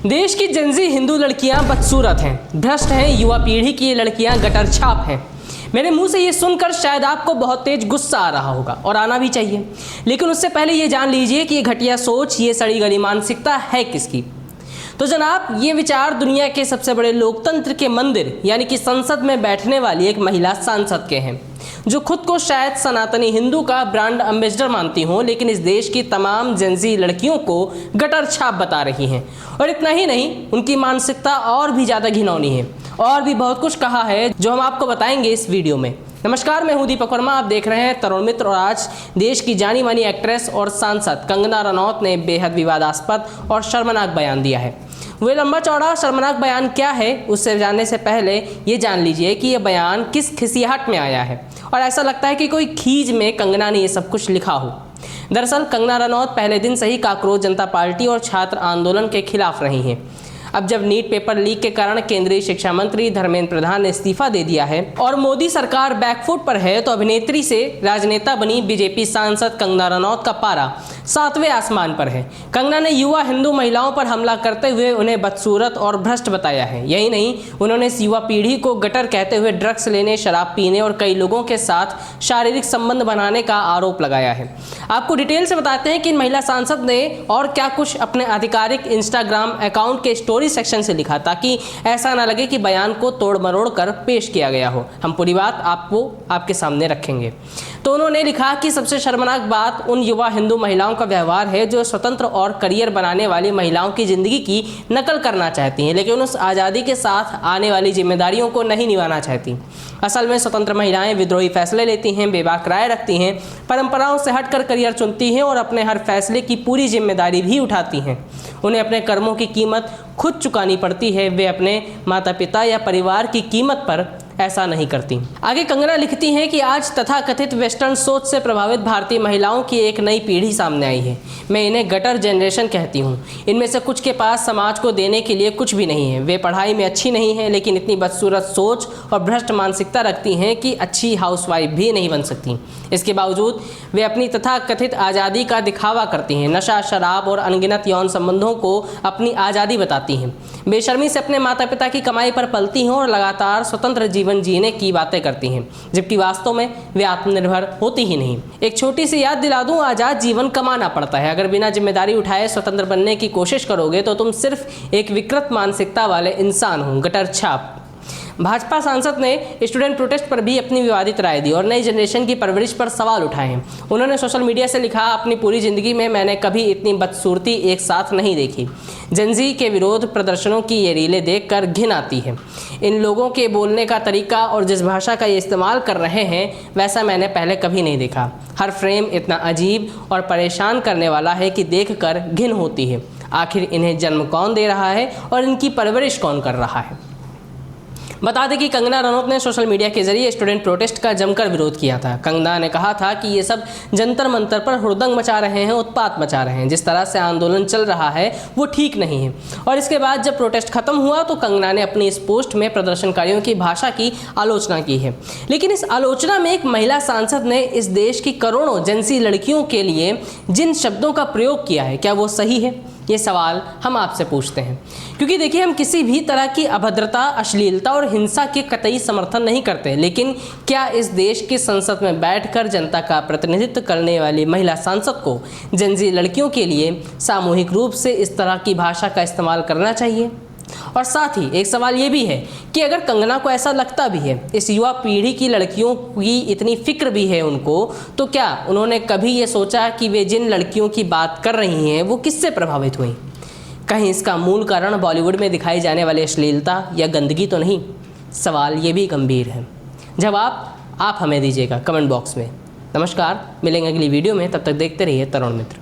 देश की जंजी हिंदू लड़कियां बदसूरत हैं, भ्रष्ट हैं, युवा पीढ़ी की ये लड़कियां गटर छाप हैं। मेरे मुंह से ये सुनकर शायद आपको बहुत तेज गुस्सा आ रहा होगा और आना भी चाहिए, लेकिन उससे पहले ये जान लीजिए कि ये घटिया सोच, ये सड़ी गली मानसिकता है किसकी। तो जनाब, ये विचार दुनिया के सबसे बड़े लोकतंत्र के मंदिर यानी कि संसद में बैठने वाली एक महिला सांसद के हैं, जो खुद को शायद सनातनी हिंदू का ब्रांड एम्बेसडर मानती हों, लेकिन इस देश की तमाम जेंजी लड़कियों को गटर छाप बता रही हैं। और इतना ही नहीं, उनकी मानसिकता और भी ज़्यादा घिनौनी है। और भी बहुत कुछ कहा है जो हम आपको बताएंगे इस वीडियो में। नमस्कार, मैं हूं दीपक वर्मा, आप देख रहे हैं तरुण मित्र। और आज देश की जानी मानी एक्ट्रेस और सांसद कंगना रनौत ने बेहद विवादास्पद और शर्मनाक बयान दिया है। वह लंबा चौड़ा शर्मनाक बयान क्या है, उससे जानने से पहले ये जान लीजिए कि यह बयान किस खिसियाहट में आया है। और ऐसा लगता है कि कोई खीज में कंगना ने ये सब कुछ लिखा हो। दरअसल कंगना रनौत पहले दिन से ही काकरोच जनता पार्टी और छात्र आंदोलन के खिलाफ रही हैं। अब जब नीट पेपर लीक के कारण केंद्रीय शिक्षा मंत्री धर्मेंद्र प्रधान ने इस्तीफा दे दिया है और मोदी सरकार बैकफुट पर है, तो अभिनेत्री से राजनेता बनी बीजेपी सांसद कंगना रनौत का पारा 7वें आसमान पर है। कंगना ने युवा हिंदू महिलाओं पर हमला करते हुए उन्हें बदसूरत और भ्रष्ट बताया है। यही नहीं, उन्होंने इस युवा पीढ़ी को गटर कहते हुए ड्रग्स लेने, शराब पीने और कई लोगों के साथ शारीरिक संबंध बनाने का आरोप लगाया है। आपको डिटेल से बताते हैं कि इन महिला सांसद ने और क्या कुछ अपने आधिकारिक इंस्टाग्राम अकाउंट के स्टोरी सेक्शन से लिखा, ताकि ऐसा ना लगे कि बयान को तोड़ मरोड़ कर पेश किया गया हो। हम पूरी बात आपके सामने रखेंगे। तो उन्होंने लिखा कि सबसे शर्मनाक बात उन युवा हिंदू महिलाओं का व्यवहार है जो स्वतंत्र और करियर बनाने वाली महिलाओं की जिंदगी की नकल करना चाहती हैं, लेकिन उस आज़ादी के साथ आने वाली जिम्मेदारियों को नहीं निभाना चाहती। असल में स्वतंत्र महिलाएं विद्रोही फैसले लेती हैं, बेबाक राय रखती हैं, परंपराओं से हटकर करियर चुनती हैं और अपने हर फैसले की पूरी जिम्मेदारी भी उठाती हैं। उन्हें अपने कर्मों की कीमत खुद चुकानी पड़ती है। वे अपने माता पिता या परिवार की कीमत पर ऐसा नहीं करती। आगे कंगना लिखती हैं कि आज तथाकथित वेस्टर्न सोच से प्रभावित भारतीय महिलाओं की एक नई पीढ़ी सामने आई है। मैं इन्हें गटर जनरेशन कहती हूँ। इनमें से कुछ के पास समाज को देने के लिए कुछ भी नहीं है। वे पढ़ाई में अच्छी नहीं है, लेकिन इतनी बदसूरत सोच और भ्रष्ट मानसिकता रखती हैं कि अच्छी हाउसवाइफ भी नहीं बन सकती। इसके बावजूद वे अपनी तथाकथित आज़ादी का दिखावा करती हैं। नशा, शराब और अनगिनत यौन संबंधों को अपनी आज़ादी बताती हैं। बेशर्मी से अपने माता पिता की कमाई पर पलती हैं और लगातार स्वतंत्र जीवन जीने की बातें करती हैं, जबकि वास्तव में वे आत्मनिर्भर होती ही नहीं। एक छोटी सी याद दिला दूं, आज़ाद जीवन कमाना पड़ता है। अगर बिना जिम्मेदारी उठाए स्वतंत्र बनने की कोशिश करोगे तो तुम सिर्फ एक विकृत मानसिकता वाले इंसान हो। गटर छाप। भाजपा सांसद ने स्टूडेंट प्रोटेस्ट पर भी अपनी विवादित राय दी और नई जनरेशन की परवरिश पर सवाल उठाए हैं। उन्होंने सोशल मीडिया से लिखा, अपनी पूरी जिंदगी में मैंने कभी इतनी बदसूरती एक साथ नहीं देखी। जेंजी के विरोध प्रदर्शनों की ये रीलें देखकर घिन आती है। इन लोगों के बोलने का तरीका और जिस भाषा का ये इस्तेमाल कर रहे हैं, वैसा मैंने पहले कभी नहीं देखा। हर फ्रेम इतना अजीब और परेशान करने वाला है कि देखकर घिन होती है। आखिर इन्हें जन्म कौन दे रहा है और इनकी परवरिश कौन कर रहा है। बता दें कि कंगना रनौत ने सोशल मीडिया के जरिए स्टूडेंट प्रोटेस्ट का जमकर विरोध किया था। कंगना ने कहा था कि ये सब जंतर मंतर पर हुड़दंग मचा रहे हैं, उत्पात मचा रहे हैं। जिस तरह से आंदोलन चल रहा है वो ठीक नहीं है। और इसके बाद जब प्रोटेस्ट खत्म हुआ तो कंगना ने अपनी इस पोस्ट में प्रदर्शनकारियों की भाषा की आलोचना की है। लेकिन इस आलोचना में एक महिला सांसद ने इस देश की करोड़ों जेंजी लड़कियों के लिए जिन शब्दों का प्रयोग किया है, क्या वो सही है? ये सवाल हम आपसे पूछते हैं, क्योंकि देखिए, हम किसी भी तरह की अभद्रता, अश्लीलता और हिंसा के कतई समर्थन नहीं करते। लेकिन क्या इस देश की संसद में बैठकर जनता का प्रतिनिधित्व करने वाली महिला सांसद को जेंजी लड़कियों के लिए सामूहिक रूप से इस तरह की भाषा का इस्तेमाल करना चाहिए? और साथ ही एक सवाल ये भी है कि अगर कंगना को ऐसा लगता भी है, इस युवा पीढ़ी की लड़कियों की इतनी फिक्र भी है उनको, तो क्या उन्होंने कभी ये सोचा कि वे जिन लड़कियों की बात कर रही हैं वो किससे प्रभावित हुई? कहीं इसका मूल कारण बॉलीवुड में दिखाई जाने वाली अश्लीलता या गंदगी तो नहीं? सवाल ये भी गंभीर है। जवाब आप हमें दीजिएगा कमेंट बॉक्स में। नमस्कार, मिलेंगे अगली वीडियो में। तब तक देखते रहिए तरुण मित्र।